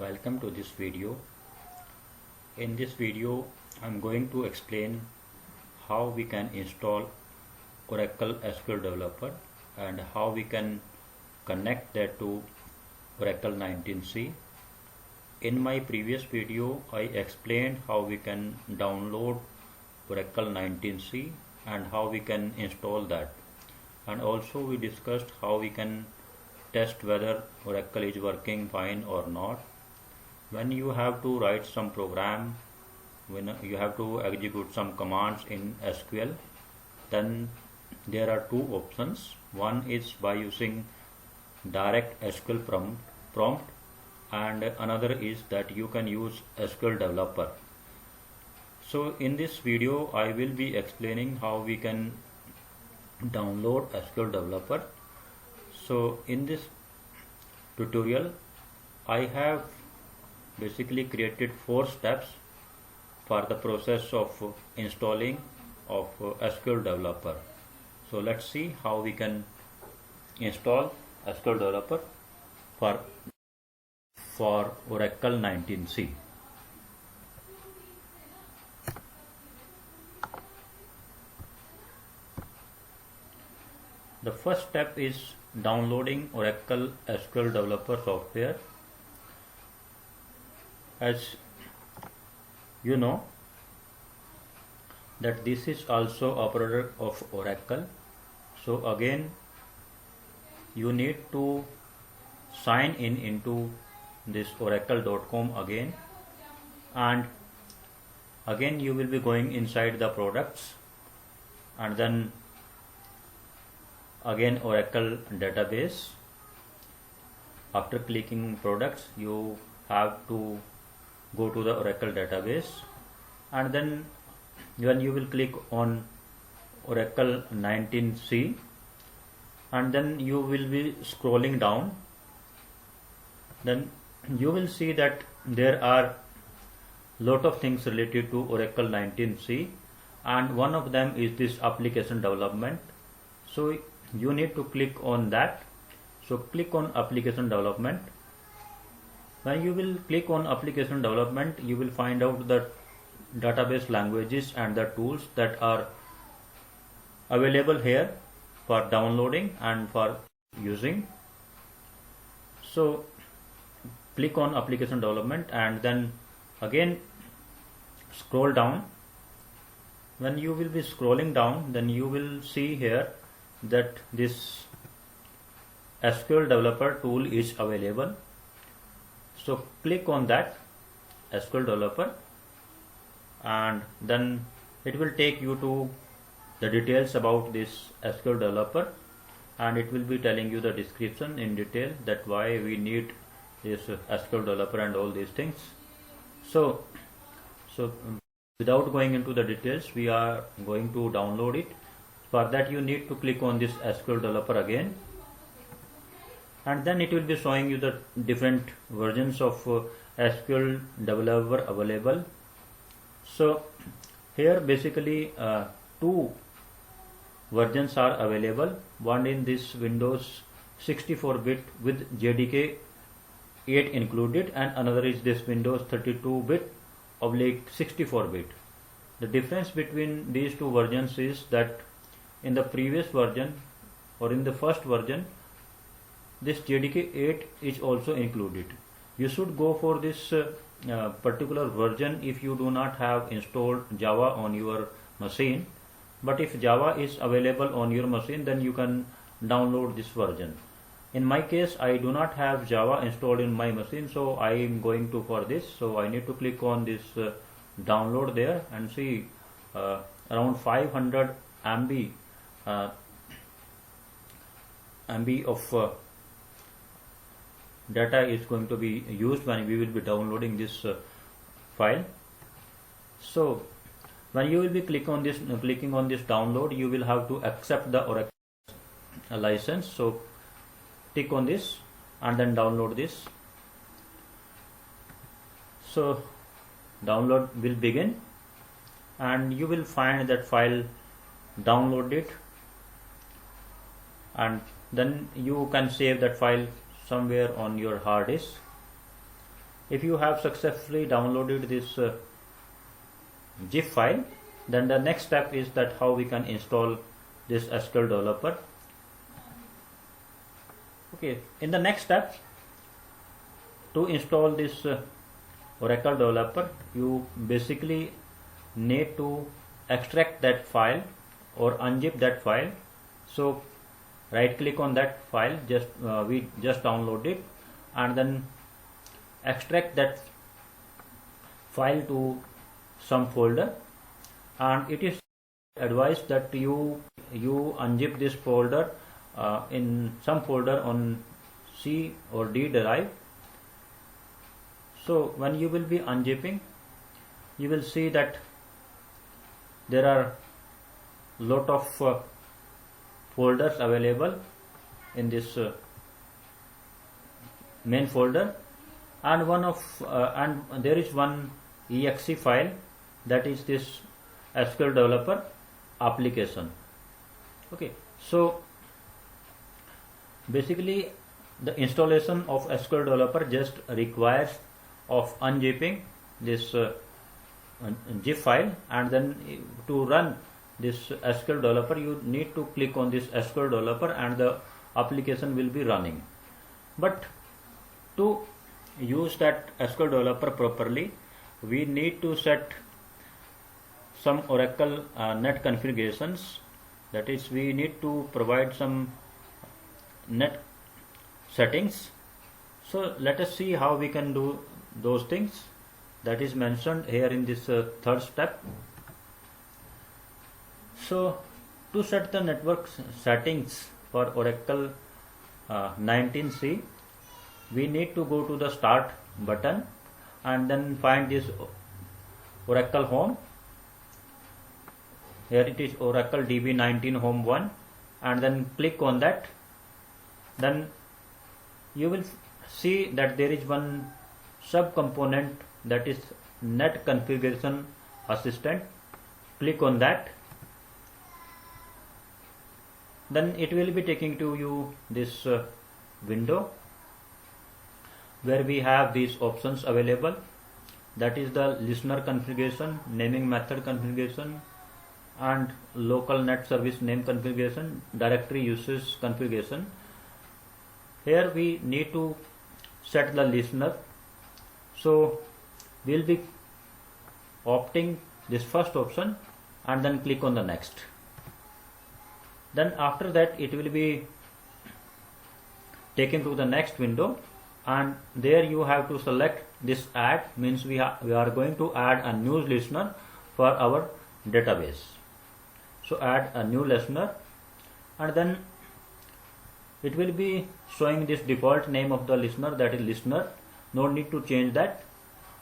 Welcome to this video. In this video I'm going to explain how we can install Oracle SQL Developer and how we can connect that to Oracle 19c. In my previous video I explained how we can download Oracle 19c and how we can install that, and also we discussed how we can test whether Oracle is working fine or not. When you have to write some program, when you have to execute some commands in SQL, then there are two options. One is by using direct SQL prompt, and another is that you can use SQL Developer. So in this video I will be explaining how we can download SQL Developer. So in this tutorial I have basically created 4 steps for the process of installing of SQL Developer. So let's see how we can install SQL Developer for Oracle 19c. The first step is downloading Oracle SQL Developer software. As you know that this is also a product of Oracle, so again you need to sign in into this oracle.com again, and again you will be going inside the products and then again Oracle database. After clicking products you have to go to the Oracle database, and then when you will click on Oracle 19c, and then you will be scrolling down, then you will see that there are lot of things related to Oracle 19c, and one of them is this application development. So you need to click on that. So click on application development. When you will click on application development, you will find out the database languages and the tools that are available here for downloading and for using. So click on application development and then again scroll down. When you will be scrolling down, then you will see here that this SQL Developer tool is available. So click on that SQL Developer, and then it will take you to the details about this SQL Developer, and it will be telling you the description in detail that why we need this SQL Developer and all these things. So without going into the details, we are going to download it. For that you need to click on this SQL Developer again, and then it will be showing you the different versions of SQL Developer available. So here basically 2 versions are available. One in this Windows 64-bit with JDK 8 included, and another is this Windows 32-bit oblique 64-bit. The difference between these 2 versions is that in the previous version, or in the first version, this JDK 8 is also included. You should go for this particular version if you do not have installed Java on your machine, but if Java is available on your machine, then you can download this version. In my case, I do not have Java installed in my machine, so I am going to for this. So I need to click on this download there and see around 500 MB of data is going to be used when we will be downloading this file. So when you will be clicking on this download, you will have to accept the Oracle license. So tick on this and then download this. So download will begin, and you will find that file, download it, and then you can save that file somewhere on your hard disk. If you have successfully downloaded this zip file, then the next step is that how we can install this SQL developer. Okay, in the next step, to install this Oracle developer, you basically need to extract that file or unzip that file. So right click on that file, we just download it, and then extract that file to some folder. And it is advised that you unzip this folder in some folder on C or D drive. So when you will be unzipping, you will see that there are lot of folders available in this main folder, and there is one exe file, that is this SQL developer application. Okay, so basically the installation of SQL developer just requires of unzipping this zip file, and then to run this SQL developer you need to click on this SQL developer and the application will be running. But to use that SQL developer properly, we need to set some Oracle net configurations. That is, we need to provide some net settings. So let us see how we can do those things. That is mentioned here in this third step. So to set the network settings for Oracle 19c, we need to go to the start button and then find this Oracle home. Here it is Oracle DB19 home 1, and then click on that. Then you will see that there is one sub component, that is net configuration assistant. Click on that. Then it will be taking to you this window where we have these options available. That is the listener configuration, naming method configuration, and local net service name configuration, directory usage configuration. Here we need to set the listener. So we'll be opting this first option and then click on the next. Then after that it will be taken to the next window, and there you have to select this add, means we are going to add a new listener for our database. So add a new listener, and then it will be showing this default name of the listener, that is listener. No need to change that.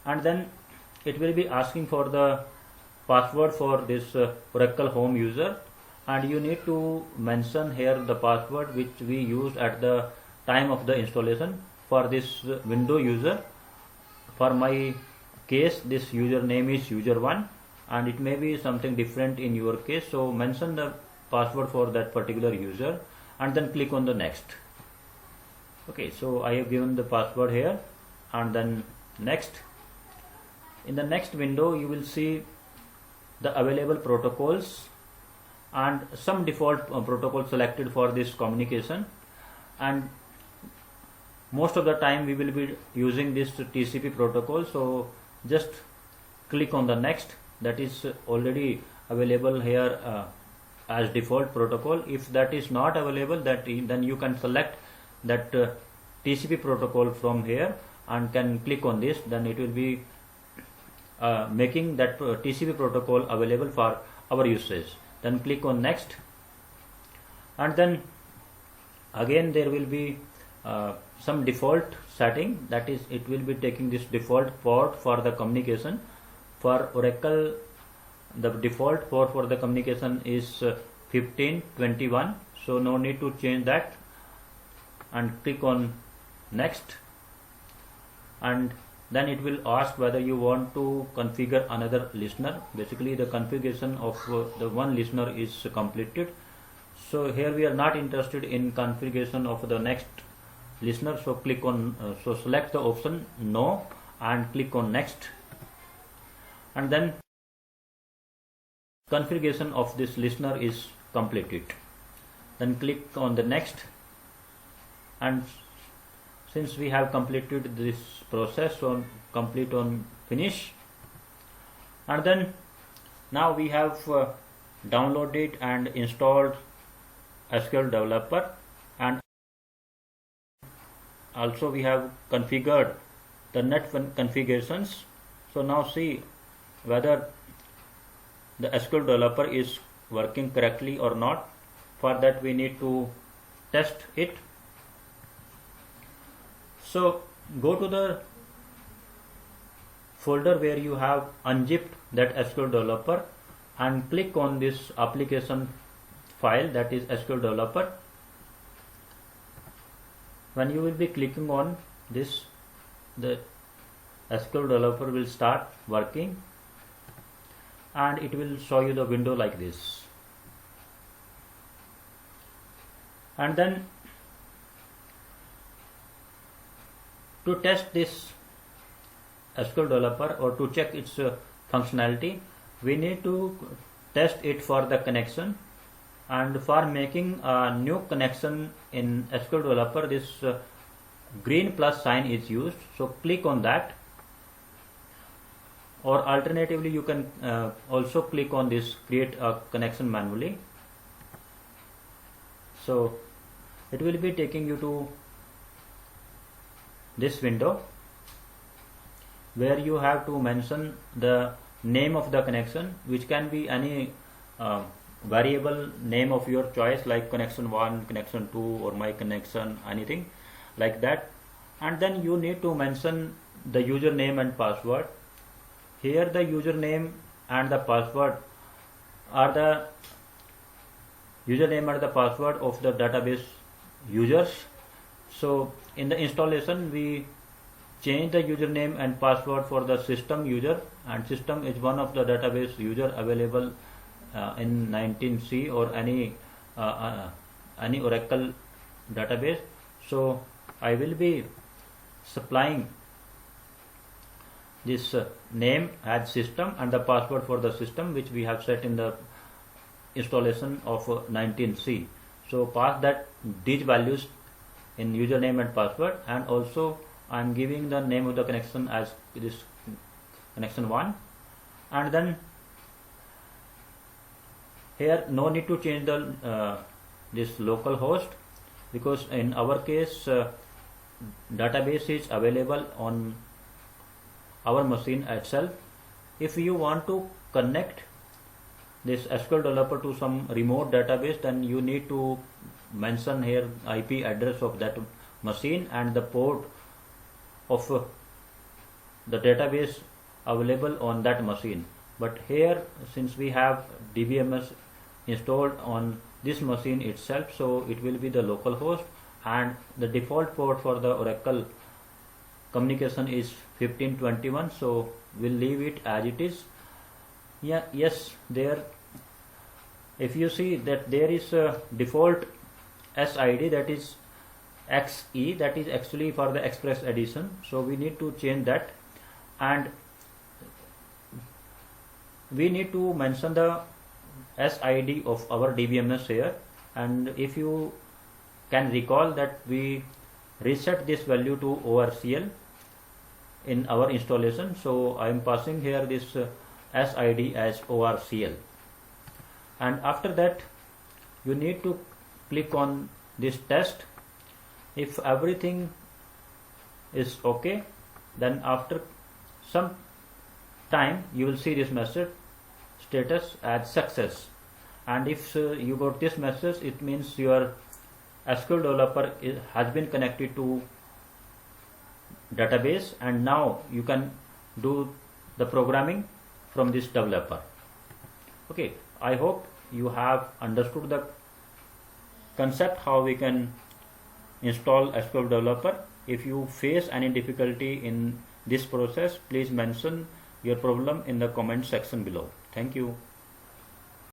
And then it will be asking for the password for this Oracle home user, and you need to mention here the password which we used at the time of the installation for this window user. For my case, this username is user1, and it may be something different in your case, so mention the password for that particular user and then click on the next. Okay, so I have given the password here, and then next. In the next window you will see the available protocols and some default protocols selected for this communication, and most of the time we will be using this TCP protocol, so just click on the next. That is already available here as default protocol. If that is not available, then you can select that TCP protocol from here and can click on this. Then it will be making that TCP protocol available for our usage. Then click on next, and then again there will be some default setting, that is it will be taking this default port for the communication. For Oracle, the default port for the communication is 1521, so no need to change that, and click on next. And then it will ask whether you want to configure another listener. Basically the configuration of the one listener is completed, so here we are not interested in configuration of the next listener, so click on select the option no, and click on next, and then configuration of this listener is completed. Then click on the next, and since we have completed this process, on complete on finish, and then now we have downloaded and installed SQL Developer, and also we have configured the net configurations. So now see whether the SQL Developer is working correctly or not. For that we need to test it. So go to the folder where you have unzipped that SQL Developer and click on this application file, that is SQL Developer. When you will be clicking on this, the SQL Developer will start working, and it will show you the window like this. And then to test this SQL Developer or to check its functionality, we need to test it for the connection. And for making a new connection in SQL Developer, this green plus sign is used. So click on that, or alternatively you can also click on this create a connection manually. So it will be taking you to this window where you have to mention the name of the connection, which can be any variable name of your choice, like connection 1, connection 2, or my connection, anything like that. And then you need to mention the username and password. Here the username and the password are the username and the password of the database users. So in the installation we change the username and password for the system user, and system is one of the database user available in 19C or any Oracle database. So I will be supplying this name as system and the password for the system, which we have set in the installation of 19C. So pass that these values in username and password, and also I am giving the name of the connection as this connection 1. And then here no need to change the this local host, because in our case database is available on our machine itself. If you want to connect this SQL Developer to some remote database, then you need to mention here IP address of that machine and the port of the database available on that machine. But here, since we have DBMS installed on this machine itself, so it will be the local host, and the default port for the Oracle communication is 1521, so we'll leave it as it is. Yeah, yes, there, if you see that there is a default SID, that is XE, that is actually for the Express Edition, so we need to change that, and we need to mention the SID of our DBMS here. And if you can recall that we reset this value to ORCL in our installation, so I am passing here this SID as ORCL. And after that you need to click on this test. If everything is okay, then after some time you will see this message status as success, and if you got this message, it means your SQL Developer has been connected to database, and now you can do the programming from this developer. Okay, I hope you have understood the concept how we can install SQL Developer. If you face any difficulty in this process, please mention your problem in the comment section below. Thank you.